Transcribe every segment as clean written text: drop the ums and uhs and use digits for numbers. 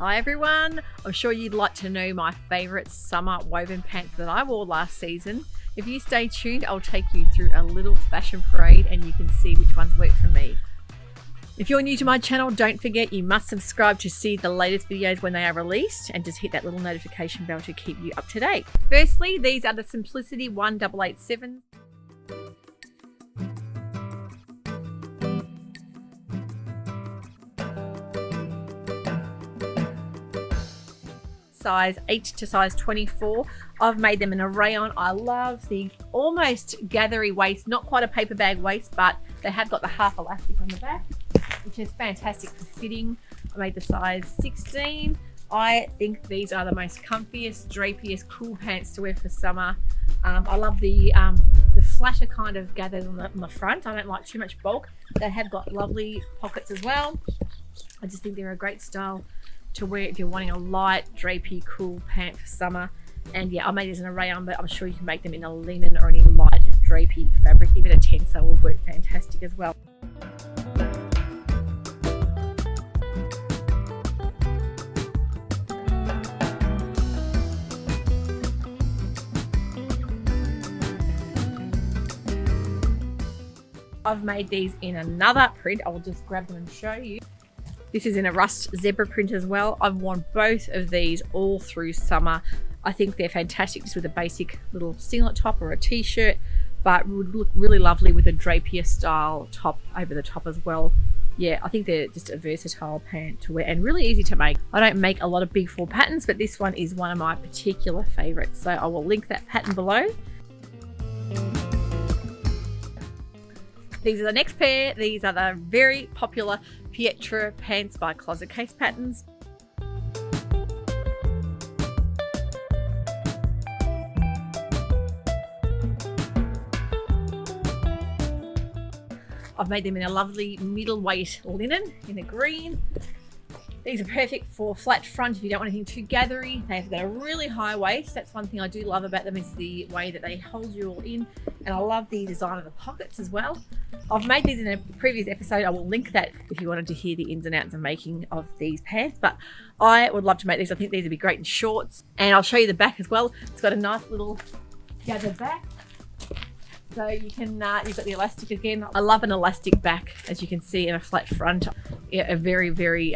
Hi everyone, I'm sure you'd like to know my favourite summer woven pants that I wore last season. If you stay tuned, I'll take you through a little fashion parade and you can see which ones work for me. If you're new to my channel, don't forget you must subscribe to see the latest videos when they are released and just hit that little notification bell to keep you up to date. Firstly, these are the Simplicity 1887s. Size 8 to size 24. I've made them in a rayon. I love the almost gathery waist, not quite a paper bag waist, but they have got the half elastic on the back, which is fantastic for fitting. I made the size 16. I think these are the most comfiest, drapiest, cool pants to wear for summer. I love the flatter kind of gathers on the front. I don't like too much bulk. They have got lovely pockets as well. I just think they're a great style to wear if you're wanting a light, drapey, cool pant for summer. And yeah, I made these in a rayon, but I'm sure you can make them in a linen or any light drapey fabric. Even a tensile will work fantastic as well. I've made these in another print. I will just grab them and show you. This is in a rust zebra print as well. I've worn both of these all through summer. I think they're fantastic just with a basic little singlet top or a t-shirt, but would look really lovely with a drapier style top over the top as well. Yeah, I think they're just a versatile pant to wear and really easy to make. I don't make a lot of big full patterns, but this one is one of my particular favorites. So I will link that pattern below. These are the next pair. These are the very popular Pietra pants by Closet Case Patterns. I've made them in a lovely middleweight linen in a green. These are perfect for flat front if you don't want anything too gathery. They've got a really high waist. That's one thing I do love about them is the way that they hold you all in. And I love the design of the pockets as well. I've made these in a previous episode. I will link that if you wanted to hear the ins and outs of making of these pants. But I would love to make these. I think these would be great in shorts. And I'll show you the back as well. It's got a nice little gathered back. So you can, you've got the elastic again. I love an elastic back, as you can see, in a flat front. Yeah, a very, very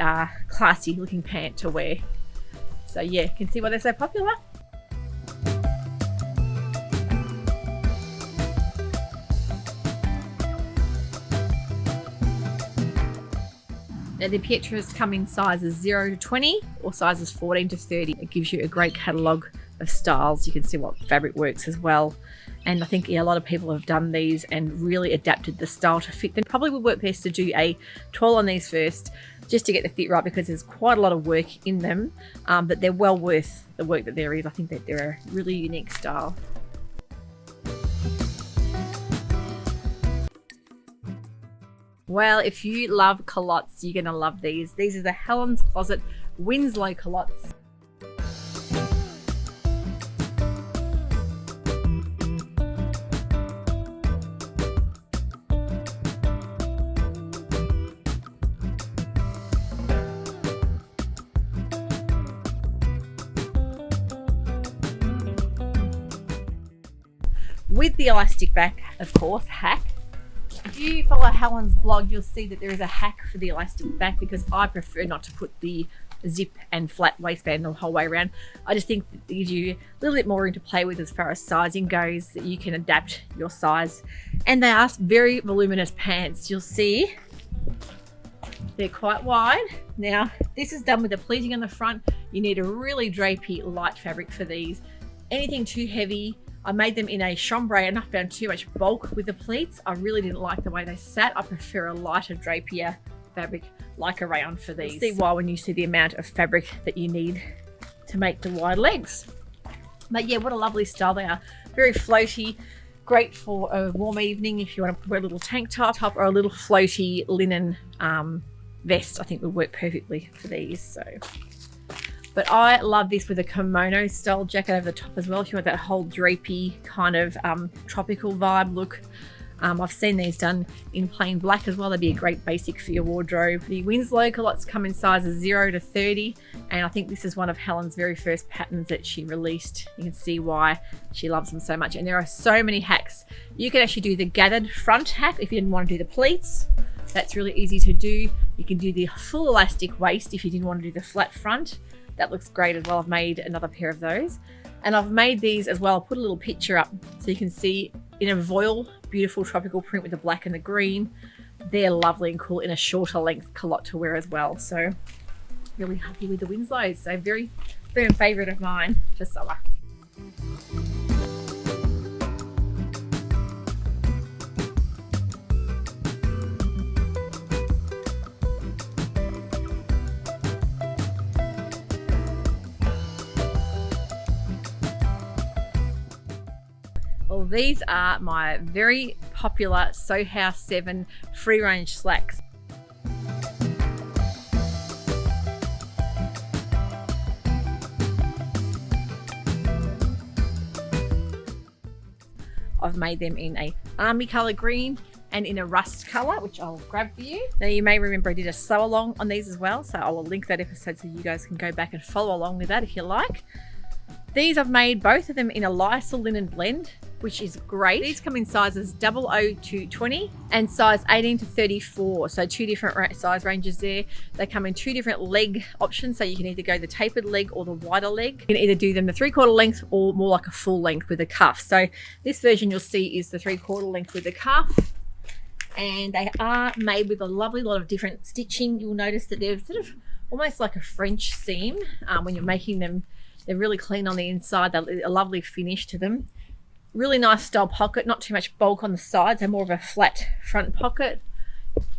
classy looking pant to wear. So yeah, you can see why they're so popular. Now the Pietras come in sizes 0 to 20 or sizes 14 to 30. It gives you a great catalogue of styles. You can see what fabric works as well. And I think a lot of people have done these and really adapted the style to fit them. Probably would work best to do a twirl on these first just to get the fit right because there's quite a lot of work in them, but they're well worth the work that there is. I think that they're a really unique style. Well, if you love culottes, you're gonna love these. These are the Helen's Closet Winslow culottes. With the elastic back, of course, hack. If you follow Helen's blog, you'll see that there is a hack for the elastic back because I prefer not to put the zip and flat waistband the whole way around. I just think it gives you a little bit more room to play with as far as sizing goes, that you can adapt your size. And they are very voluminous pants. You'll see they're quite wide. Now, this is done with the pleating on the front. You need a really drapey light fabric for these. Anything too heavy, I made them in a chambray and I found too much bulk with the pleats. I really didn't like the way they sat. I prefer a lighter, drapier fabric like a rayon for these. You'll see why when you see the amount of fabric that you need to make the wide legs. But yeah, what a lovely style they are. Very floaty, great for a warm evening if you want to wear a little tank top or a little floaty linen vest. I think would work perfectly for these. So. But I love this with a kimono style jacket over the top as well. If you want that whole drapey kind of tropical vibe look. I've seen these done in plain black as well. They'd be a great basic for your wardrobe. The Winslow culottes come in sizes 0 to 30, and I think this is one of Helen's very first patterns that she released. You can see why she loves them so much. And there are so many hacks. You can actually do the gathered front hack if you didn't want to do the pleats. That's really easy to do. You can do the full elastic waist if you didn't want to do the flat front. That looks great as well. I've made another pair of those. And I've made these as well. I'll put a little picture up so you can see in a voile, beautiful tropical print with the black and the green. They're lovely and cool in a shorter length culotte to wear as well. So really happy with the Winslows. So very firm favourite of mine for summer. Well, these are my very popular Sew House 7 free range slacks. I've made them in a army colour green and in a rust colour, which I'll grab for you. Now you may remember I did a sew along on these as well, so I will link that episode so you guys can go back and follow along with that if you like. These I've made both of them in a Lyocell linen blend, which is great. These come in sizes 00 to 20 and size 18 to 34. So 2 different size ranges there. They come in 2 different leg options. So you can either go the tapered leg or the wider leg. You can either do them the 3/4 length or more like a full length with a cuff. So this version you'll see is the 3/4 length with a cuff. And they are made with a lovely lot of different stitching. You'll notice that they're sort of almost like a French seam when you're making them. They're really clean on the inside. They're a lovely finish to them. Really nice style pocket, not too much bulk on the sides. They're more of a flat front pocket.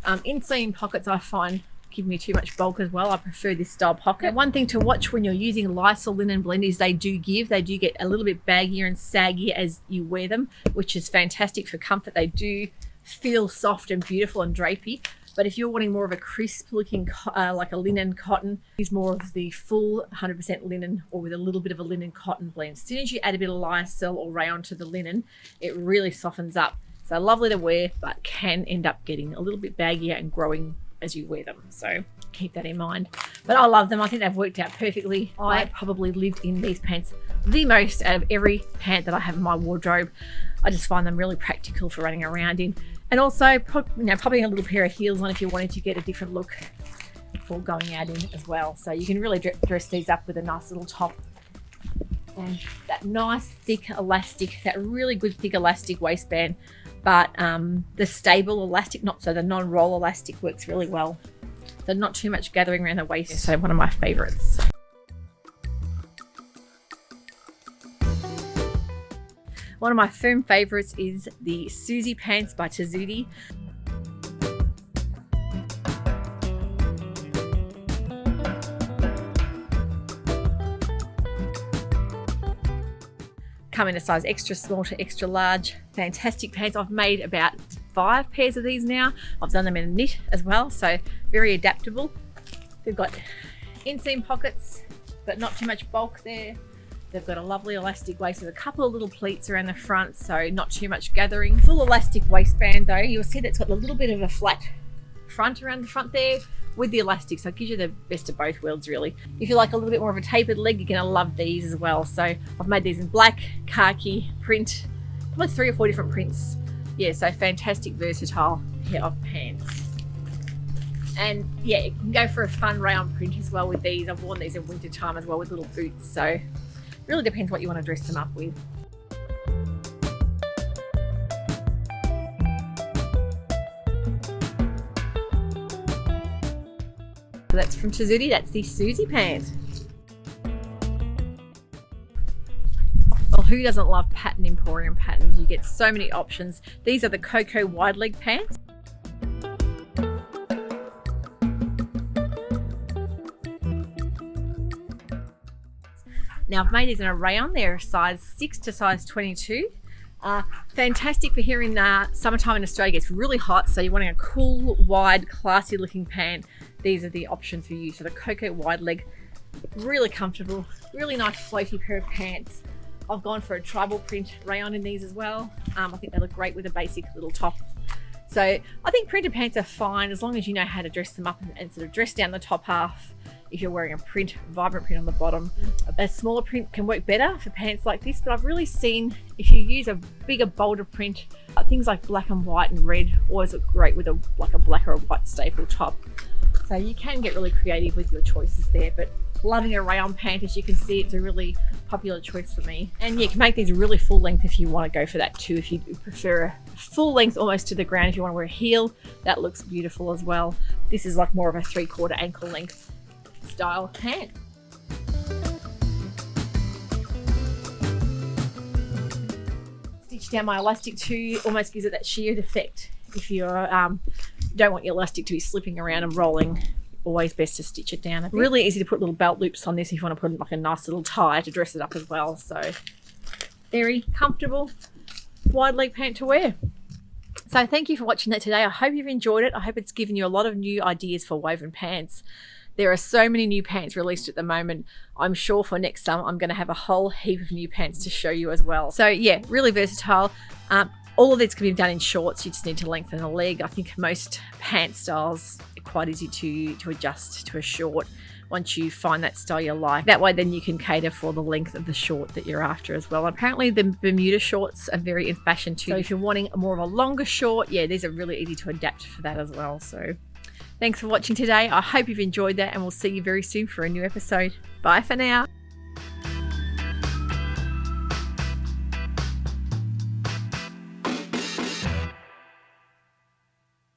Inseam pockets I find give me too much bulk as well. I prefer this style pocket. And one thing to watch when you're using Lyocell linen blend is they do get a little bit baggier and saggier as you wear them, which is fantastic for comfort. They do feel soft and beautiful and drapey. But if you're wanting more of a crisp looking, like a linen cotton, use more of the full 100% linen or with a little bit of a linen cotton blend. As soon as you add a bit of Lyocell or rayon to the linen, it really softens up. So lovely to wear, but can end up getting a little bit baggier and growing as you wear them. So keep that in mind. But I love them. I think they've worked out perfectly. I probably lived in these pants the most out of every pant that I have in my wardrobe. I just find them really practical for running around in. And also, popping a little pair of heels on if you wanted to get a different look for going out in as well. So you can really dress these up with a nice little top. And that nice thick elastic, that really good thick elastic waistband. But the stable elastic, not so the non-roll elastic works really well. So not too much gathering around the waist. So one of my favorites. One of my firm favorites is the Suzy Pants by Sewciety. Come in a size extra small to extra large. Fantastic pants. I've made about 5 pairs of these now. I've done them in a knit as well, so very adaptable. They've got inseam pockets, but not too much bulk there. They've got a lovely elastic waist with a couple of little pleats around the front, so not too much gathering. Full elastic waistband though. You'll see that's got a little bit of a flat front around the front there with the elastic, so it gives you the best of both worlds really. If you like a little bit more of a tapered leg, you're gonna love these as well. So I've made these in black, khaki, print, like 3 or 4 different prints. Yeah, so fantastic versatile pair of pants. And yeah, you can go for a fun rayon print as well with these. I've worn these in winter time as well with little boots, so really depends what you want to dress them up with. So that's from Sewciety, that's the Suzy Pant. Well, who doesn't love Pattern Emporium patterns? You get so many options. These are the Cocoa wide leg pants. Now I've made these in a rayon. They're size 6 to size 22. Fantastic for here in summertime in Australia. It gets really hot, so you're wanting a cool, wide, classy looking pant. These are the options for you. So the Cocoa wide leg, really comfortable, really nice floaty pair of pants. I've gone for a tribal print rayon in these as well. I think they look great with a basic little top. So I think printed pants are fine as long as you know how to dress them up and sort of dress down the top half. If you're wearing a print, vibrant print on the bottom, a smaller print can work better for pants like this. But I've really seen if you use a bigger, bolder print, things like black and white and red always look great with like a black or a white staple top. So you can get really creative with your choices there. But loving a rayon pant, as you can see, it's a really popular choice for me. And you can make these really full length if you want to go for that too. If you prefer a full length almost to the ground, if you want to wear a heel, that looks beautiful as well. This is like more of a 3/4 ankle length style pant. Stitch down my elastic too, almost gives it that sheared effect. If you don't want your elastic to be slipping around and rolling, always best to stitch it down a bit. Really easy to put little belt loops on this if you want to put like a nice little tie to dress it up as well. So very comfortable wide leg pant to wear. So thank you for watching that today. I hope you've enjoyed it. I hope it's given you a lot of new ideas for woven pants. There are so many new pants released at the moment. I'm sure for next summer, I'm going to have a whole heap of new pants to show you as well. So yeah, really versatile. All of this can be done in shorts. You just need to lengthen the leg. I think most pant styles are quite easy to adjust to a short once you find that style you like. That way then you can cater for the length of the short that you're after as well. Apparently the Bermuda shorts are very in fashion too. So if you're wanting more of a longer short, yeah, these are really easy to adapt for that as well. So thanks for watching today. I hope you've enjoyed that and we'll see you very soon for a new episode. Bye for now.